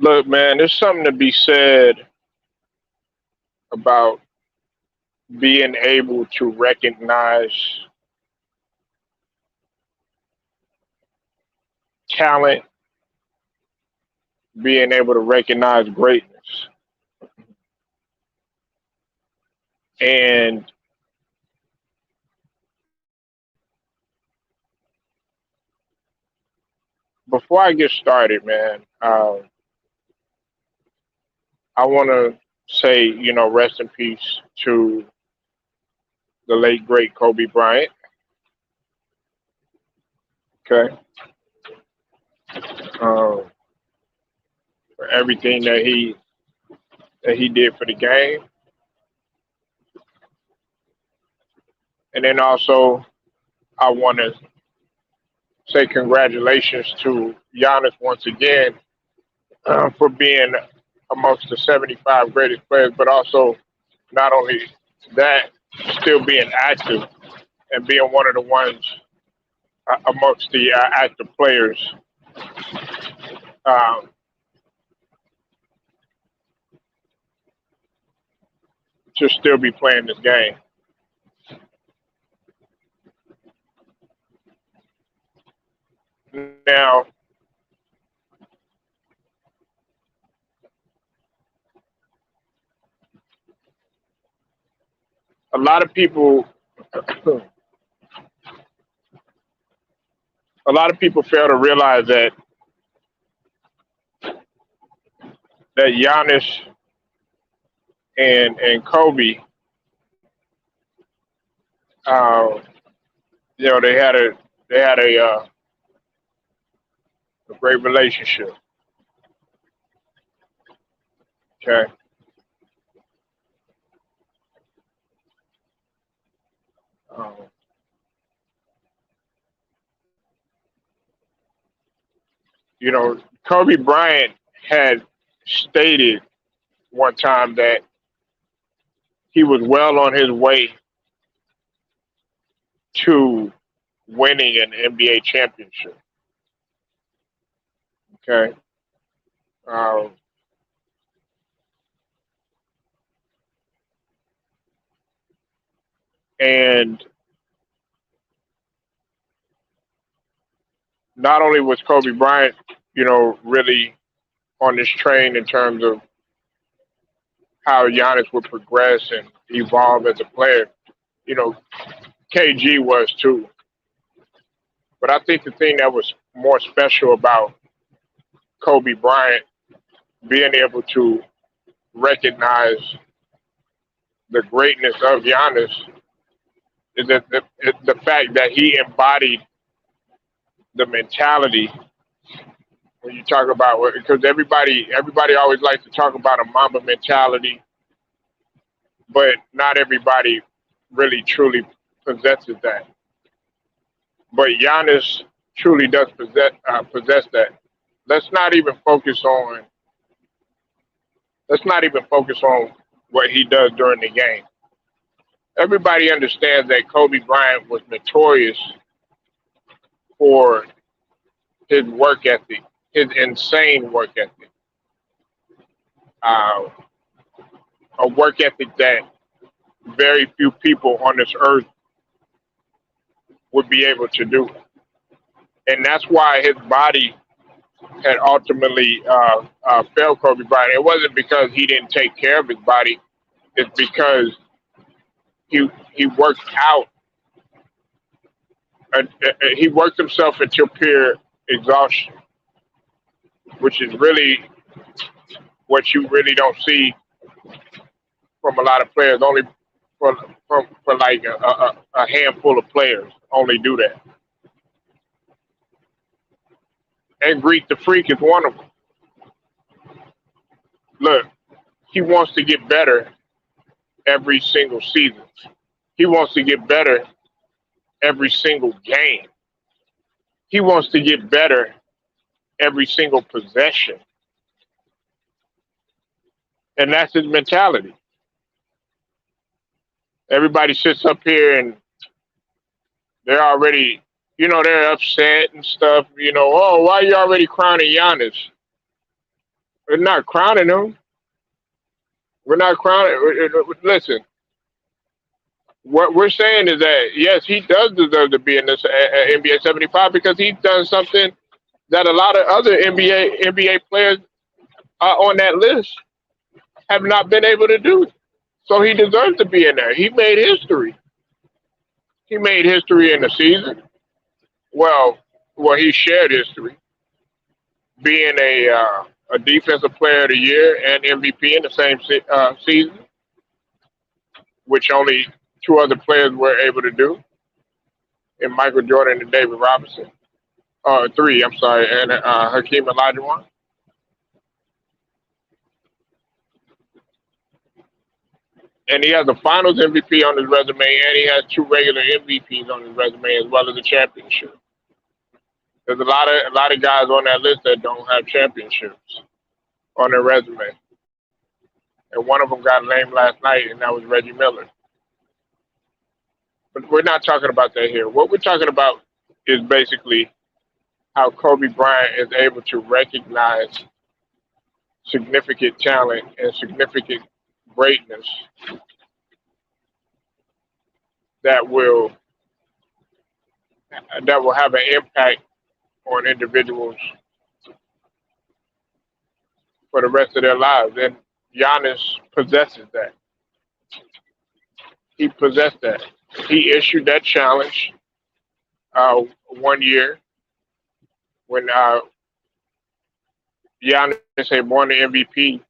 Look, man, there's something to be said about being able to recognize talent, being able to recognize greatness. And before I get started, man, I want to say, rest in peace to the late great Kobe Bryant. Okay, um, for everything that he did for the game, and then also I want to say congratulations to Giannis once again for being amongst the 75 greatest players, but also not only that, still being active and being one of the ones amongst the active players um, to still be playing this game. Now, a lot of people, a lot of people fail to realize that Giannis and Kobe, uh, they had a great relationship. Okay, um, Kobe Bryant had stated one time that he was well on his way to winning an NBA championship. Okay, um, and not only was Kobe Bryant, really on this train in terms of how Giannis would progress and evolve as a player, you know, KG was too. But I think the thing that was more special about Kobe Bryant being able to recognize the greatness of Giannis is that the fact that he embodied the mentality when you talk about, because everybody always likes to talk about a Mamba mentality, but not everybody really truly possesses that. But Giannis truly does possess that. Let's not even focus on let's not even focus on what he does during the game. Everybody understands that Kobe Bryant was notorious for his work ethic, his insane work ethic, uh, a work ethic that very few people on this earth would be able to do. And that's why his body had ultimately failed Kobe Bryant. It wasn't because he didn't take care of his body. It's because he worked out. He worked himself into pure exhaustion, which is really what you really don't see from a lot of players. Only for like a handful of players only do that. And Greek the Freak is one of them. Look, he wants to get better every single season. He wants to get better every single game. He wants to get better every single possession. And that's his mentality. Everybody sits up here and they're already, they're upset and stuff. Oh, why are you already crowning Giannis? We're not crowning him. We're not crowning. Listen, what we're saying is that yes, he does deserve to be in this NBA 75 because he's done something that a lot of other NBA players on that list have not been able to do. So he deserves to be in there. He made history. He made history in the season. Well, he shared history, being a defensive player of the year and MVP in the same season, which only two other players were able to do, in Michael Jordan and David Robinson. Three, I'm sorry, and Hakeem Olajuwon. And he has a Finals MVP on his resume, and he has two regular MVPs on his resume as well as a championship. There's a lot of guys on that list that don't have championships on their resume, and one of them got named last night, and that was Reggie Miller. But we're not talking about that here. What we're talking about is basically how Kobe Bryant is able to recognize significant talent and significant greatness that will have an impact on individuals for the rest of their lives. And Giannis possesses that. He possessed that. He issued that challenge one year when Giannis had won the MVP.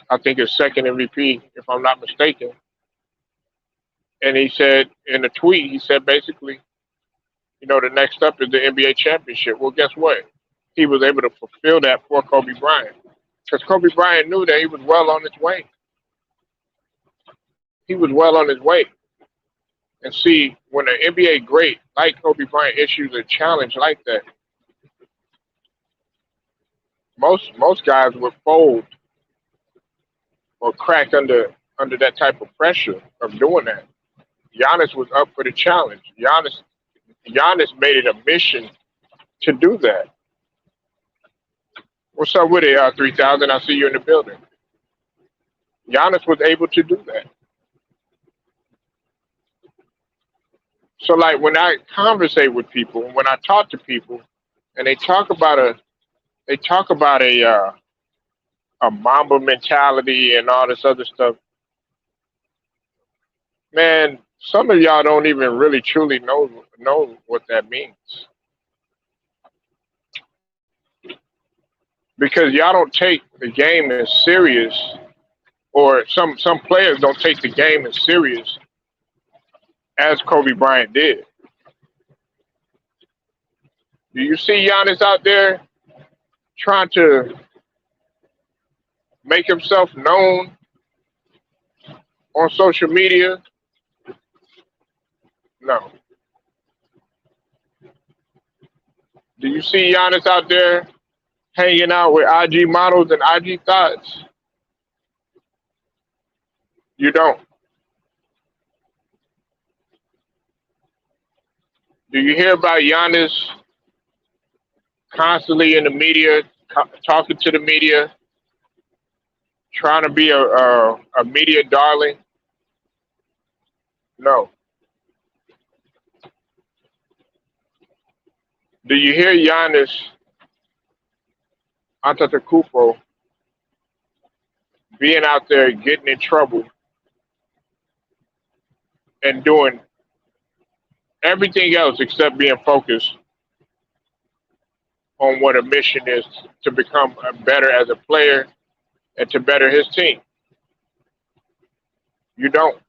I think his second MVP, if I'm not mistaken. And he said in a tweet, he said basically, the next step is the NBA championship. Well, guess what? He was able to fulfill that for Kobe Bryant because Kobe Bryant knew that he was well on his way. He was well on his way. And see, when an NBA great like Kobe Bryant issues a challenge like that, most guys would fold or crack under that type of pressure of doing that. Giannis was up for the challenge. Giannis made it a mission to do that. What's up with it, 3000? I see you in the building. Giannis was able to do that. So, like when I conversate with people, when I talk to people, and they talk about a Mamba mentality and all this other stuff. Man, some of y'all don't even really truly know what that means because y'all don't take the game as serious, or some players don't take the game as serious as Kobe Bryant did. Do you see Giannis out there trying to make himself known on social media? No. Do you see Giannis out there hanging out with IG models and IG thoughts? You don't. Do you hear about Giannis constantly in the media, talking to the media, trying to be a media darling? No. Do you hear Giannis Antetokounmpo being out there getting in trouble and doing everything else except being focused on what a mission is to become better as a player and to better his team? You don't.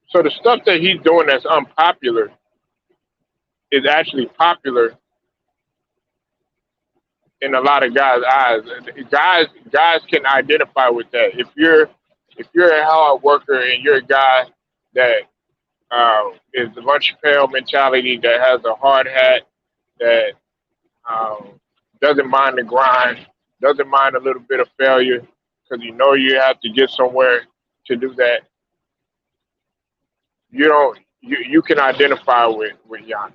So the stuff that he's doing that's unpopular is actually popular in a lot of guys' eyes. Guys can identify with that. If you're a hard worker and you're a guy that is the lunch pail mentality, that has a hard hat, that doesn't mind the grind, doesn't mind a little bit of failure, because you have to get somewhere to do that. You don't. You can identify with Giannis.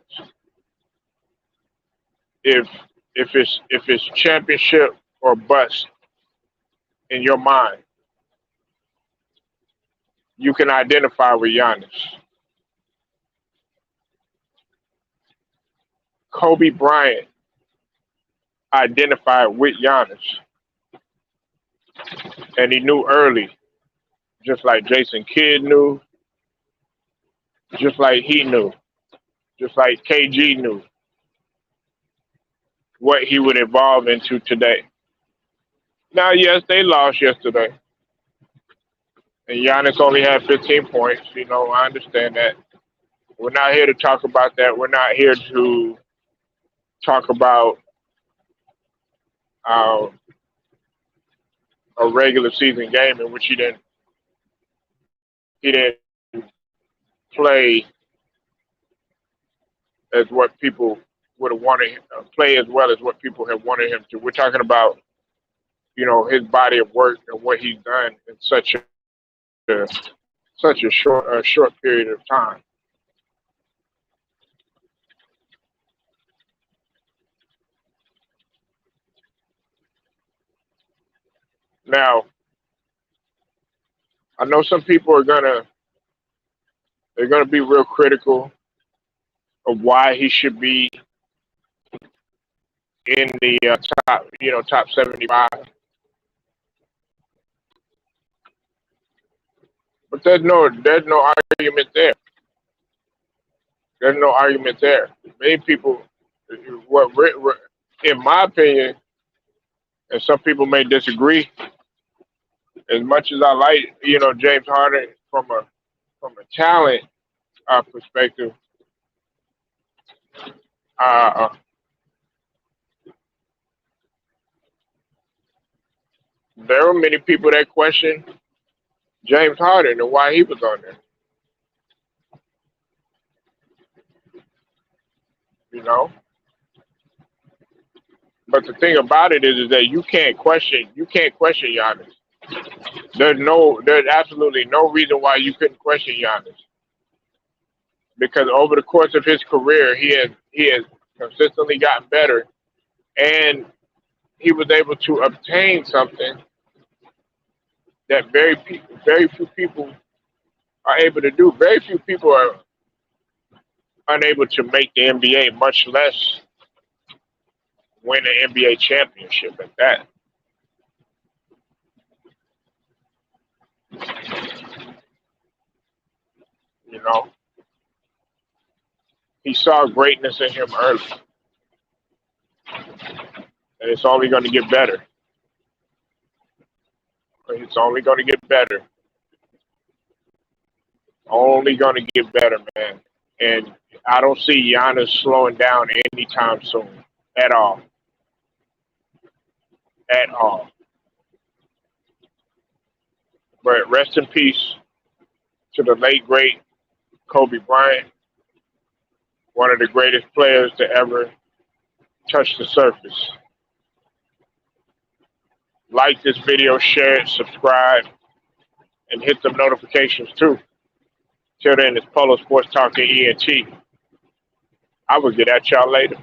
if if it's championship or bust in your mind, you can identify with Giannis. Kobe Bryant identified with Giannis, and he knew early, just like Jason Kidd knew, just like he knew, just like KG knew what he would evolve into today. Now, yes, they lost yesterday, and Giannis only had 15 points. I understand that. We're not here to talk about that. We're not here to talk about uh, a regular season game in which he didn't play as what people would have wanted play as well as what people have wanted him to. We're talking about his body of work and what he's done in a such a short period of time. Now, I know some people they're gonna be real critical of why he should be in the top 75, but there's no argument there. There's no argument there. Many people, in my opinion, and some people may disagree. As much as I like, James Harden from a talent perspective, uh, there were many people that questioned James Harden and why he was on there. You know, but the thing about it is that you can't question Giannis. There's absolutely no reason why you couldn't question Giannis because over the course of his career, he has consistently gotten better, and he was able to obtain something that very few people are able to do. Very few people are unable to make the NBA, much less win an NBA championship at that. You know, he saw greatness in him early, and it's only going to get better. It's only going to get better. Only going to get better, man. And I don't see Giannis slowing down anytime soon, at all, at all. But rest in peace to the late great Kobe Bryant, one of the greatest players to ever touch the surface. Like this video, share it, subscribe, and hit some notifications too. Till then, it's Polo Sports Talking ENT. I will get at y'all later.